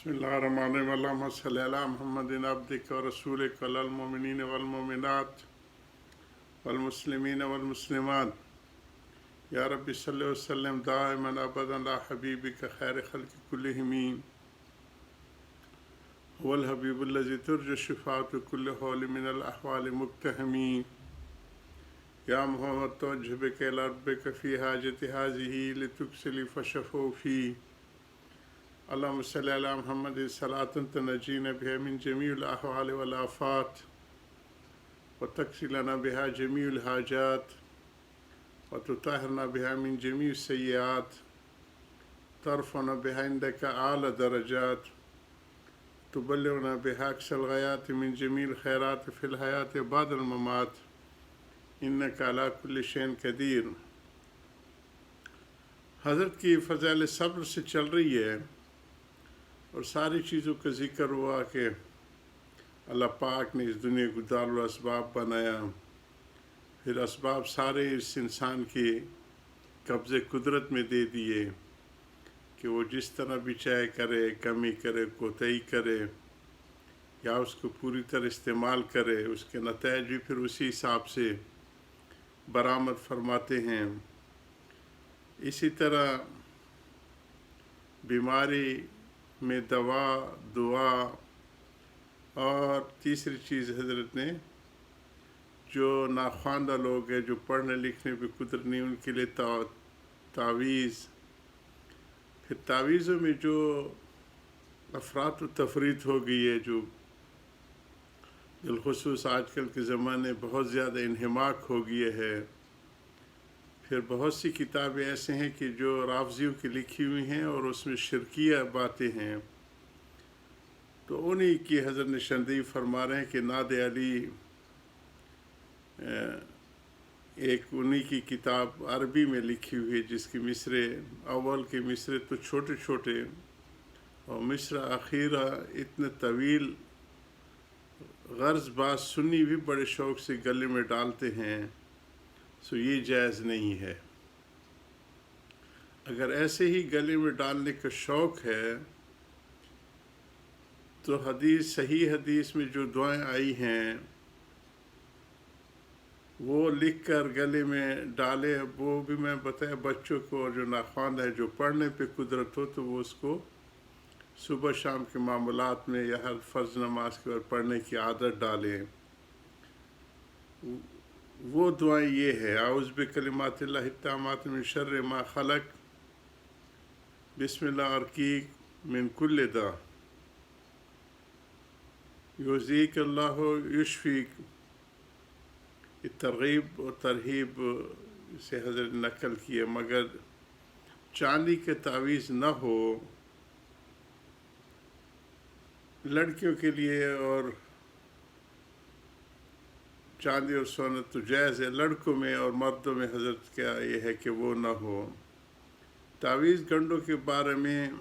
बिस्मिल्लाहिर्रहमानिर्रहीम अल्लाहुम्मा सल्लि अला मुहम्मदिन अब्दिका व रसूलिका वल मुमिनीन वल मुमिनात वल मुस्लिमीन वल मुस्लिमात या रब्बि सल्लि व सल्लिम दाइमन अबदन अला हबीबिका खैर खल्क़ि कुल्लिहिम वल हबीबुल्लज़ी तुरजु शिफ़ाअतु कुल्लि हौलि मिनल अहवालि मुक्तहमी या मुहम्मद तवज्जह बिका इला रब्बिका फ़ी हाजति हाज़िही लितुक्सिली फ़शफ़ौ फ़ी अल्लाहुम्मा सल्लि अला मुहम्मद सलातन तनजीना बिहा मिन जमीइल अहवाल वल आफ़ात व तक्सिलना बिहा जमीइल हाजात व तुताहिरना बिहा मिन जमीइ सय्यात तरफ़ना बिहा इंदका आला दरजात तुबल्लिगना बिहा अक़सल ग़ायात मिन जमीइल खैरात फ़िल हयात बादल ममात इन्नका अला कुल्लि शैइन क़दीर। हज़रत की फ़ज़ाइल सब्र से चल रही है और सारी चीज़ों का ज़िक्र हुआ कि अल्लाह पाक ने इस दुनिया को दारुल असबाब बनाया, फिर असबाब सारे इस इंसान के कब्ज़े कुदरत में दे दिए कि वो जिस तरह भी चाहे करे, कमी करे, कोताही करे या उसको पूरी तरह इस्तेमाल करे, उसके नताइज भी फिर उसी हिसाब से बरामद फरमाते हैं। इसी तरह बीमारी में दवा, दुआ और तीसरी चीज़ हज़रत ने जो नाख्वानदा लोग हैं, जो पढ़ने लिखने पे कुदरत नहीं, उनके लिए तावीज़। फिर तावीज़ों में जो अफरात व तफरीत हो गई है, जो बिलखुसूस आजकल के ज़माने बहुत ज़्यादा इन्हिमाक हो गया है। फिर बहुत सी किताबें ऐसे हैं कि जो राफ़ज़ियों की लिखी हुई हैं और उसमें शिरकिया बातें हैं, तो उन्हीं की हज़रत निशानदेही फरमा रहे हैं कि नाद अली एक उन्हीं की किताब अरबी में लिखी हुई है, जिसकी मिसरे अव्वल के मिसरे तो छोटे छोटे और मिसरा आखिरा इतने तवील, गर्ज़ बात सुन्नी भी बड़े शौक़ से गले में डालते हैं, सो ये जायज़ नहीं है। अगर ऐसे ही गले में डालने का शौक़ है तो हदीस, सही हदीस में जो दुआएं आई हैं वो लिख कर गले में डाले। वो भी मैं बताया बच्चों को, और जो नाख्वानदा है, जो पढ़ने पे कुदरत हो तो वो उसको सुबह शाम के मामलात में या हर फ़र्ज़ नमाज के बाद पढ़ने की आदत डालें। वो दुआएं ये है: आउज़ु बिकलिमातिल्लाहि ताम्माति मिन शर्रि मा खलक़, बिस्मिल्लाह अर्कीक मिन कुल्लि दा, युज़ीक अल्लाहु युशफ़ीक। तरग़ीब और तरहीब से हज़रत नकल किए। मगर चांदी के तावीज़ न हो लड़कियों के लिए, और चांदी और सोना तो जायज़ है लड़कों में, और मर्दों में हज़रत क्या ये है कि वो न हो। तावीज़ गंडों के बारे में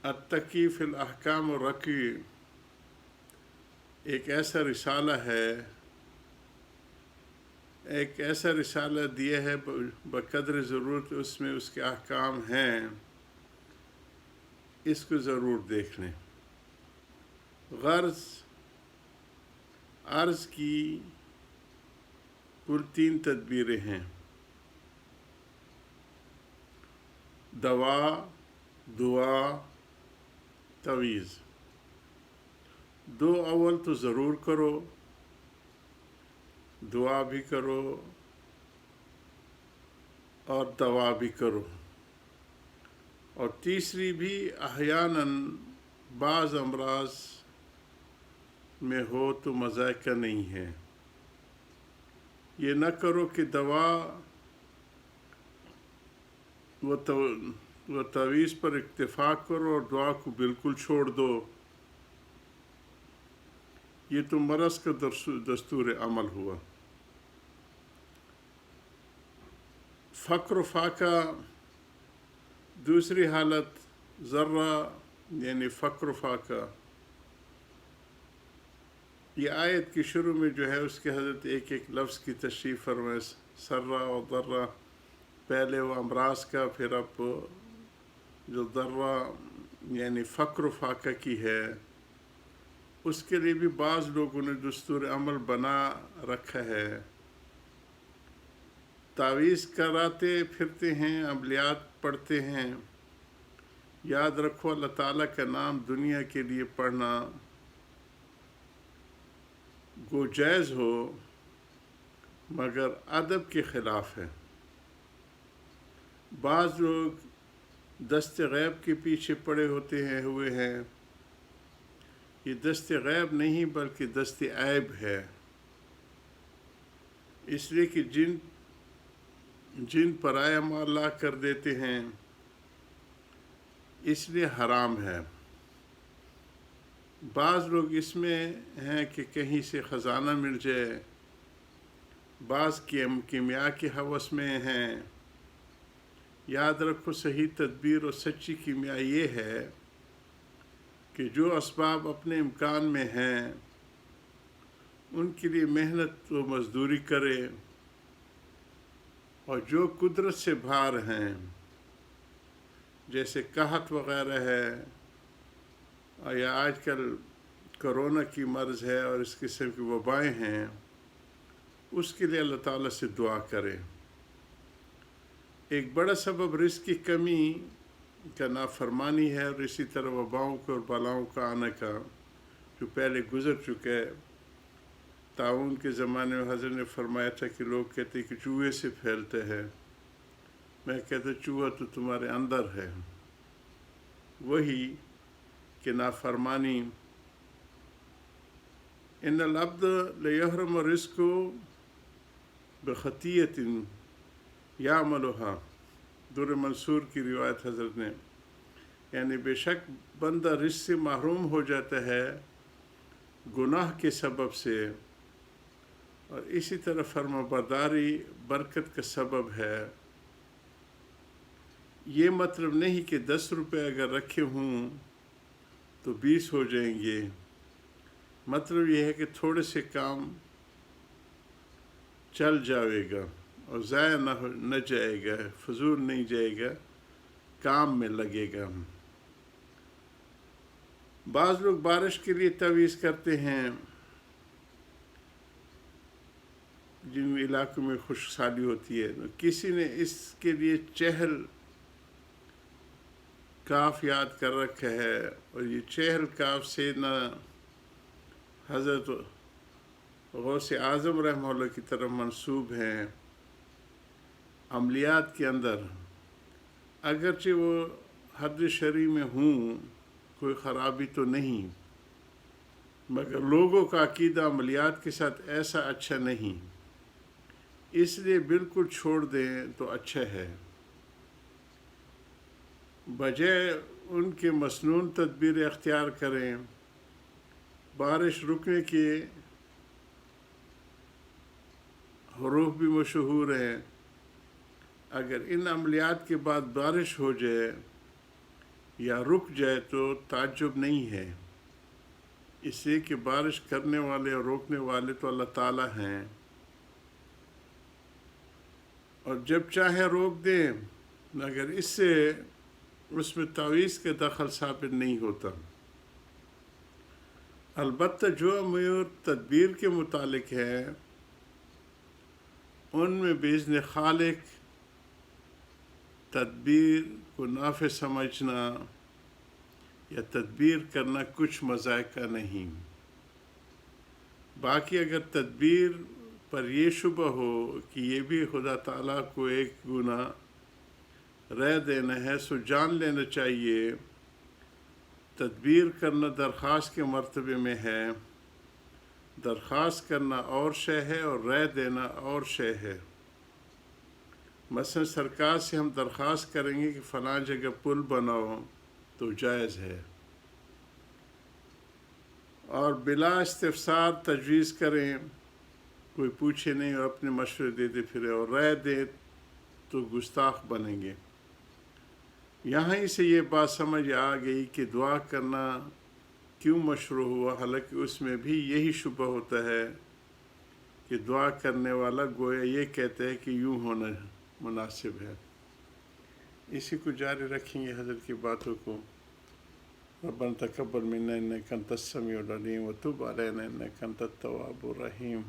अत्तकी फ़िल अहकाम और रकी एक ऐसा रिसाला है, एक ऐसा रिसाला दिया है बक़द्र ज़रूरत, उसमें उसके अहकाम हैं, इसको ज़रूर देख लें। गर्ज़ अर्ज़ की कुल 3 तदबीरें हैं: दवा, दुआ, तवीज़। 2 अव्वल तो ज़रूर करो, दुआ भी करो और दवा भी करो, और तीसरी भी अहयानन बाज़ अमराज में हो तो मज़ाक़ा नहीं है। ये न करो कि दवा व तवीज़ पर इक्तिफ़ा करो और दुआ को बिल्कुल छोड़ दो। ये तो मरज़ का दस्तूर अमल हुआ। फ़क्र फ़ाका दूसरी हालत, ज़र्रा यानी फ़क्र फ़ाका। ये आयत की शुरू में जो है उसके हज़रत एक एक लफ्ज़ की तशरीफ़ फरमाए। सर्रा और दर्रा, पहले वो अमराज का, फिर अब جو ذرہ یعنی فقر و فاقہ کی ہے، اس کے لیے بھی بعض لوگوں نے دستور عمل بنا رکھا ہے۔ تعویذ کراتے پھرتے ہیں، عملیات پڑھتے ہیں۔ یاد رکھو اللہ تعالیٰ کا نام دنیا کے لیے پڑھنا گو جائز ہو مگر ادب کے خلاف ہے۔ بعض لوگ دست غیب کے پیچھے پڑے ہوئے ہیں۔ یہ دست غیب نہیں بلکہ دست عیب ہے، اس لیے کہ جن پرایا مال لا کر دیتے ہیں، اس لیے حرام ہے۔ بعض لوگ اس میں ہیں کہ کہیں سے خزانہ مل جائے، بعض کیمیا کے ہوس میں ہیں۔ یاد رکھو صحیح تدبیر اور سچی کیمیا یہ ہے کہ جو اسباب اپنے امکان میں ہیں ان کے لیے محنت و مزدوری کرے، اور جو قدرت سے باہر ہیں جیسے قحط وغیرہ ہے، یا آج کل کرونا کی مرض ہے اور اس قسم کی وبائیں ہیں، اس کے لیے اللہ تعالیٰ سے دعا کرے۔ ایک بڑا سبب رزق کی کمی کا نافرمانی ہے، اور اسی طرح وباؤں اور بلاؤں کا آنے کا جو پہلے گزر چکے۔ طاعون کے زمانے میں حضرت نے فرمایا تھا کہ لوگ کہتے کہ چوہے سے پھیلتے ہیں، میں کہتا چوہا تو تمہارے اندر ہے۔ وہی کہ نافرمانی، ان العبد لیحرم رزق بخطیۃ یعملها، در منصور کی روایت حضرت نے، یعنی بے شک بندہ رزق سے محروم ہو جاتا ہے گناہ کے سبب سے، اور اسی طرح فرما برداری برکت کا سبب ہے۔ یہ مطلب نہیں کہ 10 روپے اگر رکھے ہوں تو 20 ہو جائیں گے، مطلب یہ ہے کہ تھوڑے سے کام چل جائے گا اور ضائع نہ جائے گا، فضول نہیں جائے گا، کام میں لگے گا۔ بعض لوگ بارش کے لیے تعویذ کرتے ہیں، جن علاقوں میں خشک سالی ہوتی ہے، کسی نے اس کے لیے چہل کاف یاد کر رکھا ہے، اور یہ چہل کاف سے نہ حضرت غوث اعظم رحمہ اللہ کی طرف منسوب ہیں۔ عملیات کے اندر اگرچہ وہ حد شرعی میں ہوں، کوئی خرابی تو نہیں، مگر لوگوں کا عقیدہ عملیات کے ساتھ ایسا اچھا نہیں، اس لیے بالکل چھوڑ دیں تو اچھا ہے، بجائے ان کے مسنون تدبیر اختیار کریں۔ بارش رکنے کے حروف بھی مشہور ہیں، اگر ان عملیات کے بعد بارش ہو جائے یا رک جائے تو تعجب نہیں ہے، اس لیے کہ بارش کرنے والے اور روکنے والے تو اللہ تعالیٰ ہیں، اور جب چاہے روک دیں، مگر اس میں تعویذ کا دخل ثابت نہیں ہوتا۔ البتہ جو امور تدبیر کے متعلق ہے ان میں باذن خالق تدبیر کو نافع سمجھنا یا تدبیر کرنا کچھ مذائقہ نہیں۔ باقی اگر تدبیر پر یہ شبہ ہو کہ یہ بھی خدا تعالیٰ کو ایک گناہ رہ دینا ہے، سو جان لینا چاہیے تدبیر کرنا درخواست کے مرتبے میں ہے، درخواست کرنا اور شے ہے اور رہ دینا اور شے ہے۔ مثلا سرکار سے ہم درخواست کریں گے کہ فلاں جگہ پل بناؤ تو جائز ہے، اور بلا استفسار تجویز کریں، کوئی پوچھے نہیں اور اپنے مشورے دیتے پھرے اور رائے دے تو گستاخ بنیں گے۔ یہاں ہی سے یہ بات سمجھ آ گئی کہ دعا کرنا کیوں مشروع ہوا، حالانکہ اس میں بھی یہی شبہ ہوتا ہے کہ دعا کرنے والا گویا یہ کہتا ہے کہ یوں ہونا مناسب ہے۔ اسی کو جاری رکھیں گے حضرت کی باتوں کو. ربنا تقبل منا انك انت السميع العليم وتب علينا انك انت التواب الرحيم.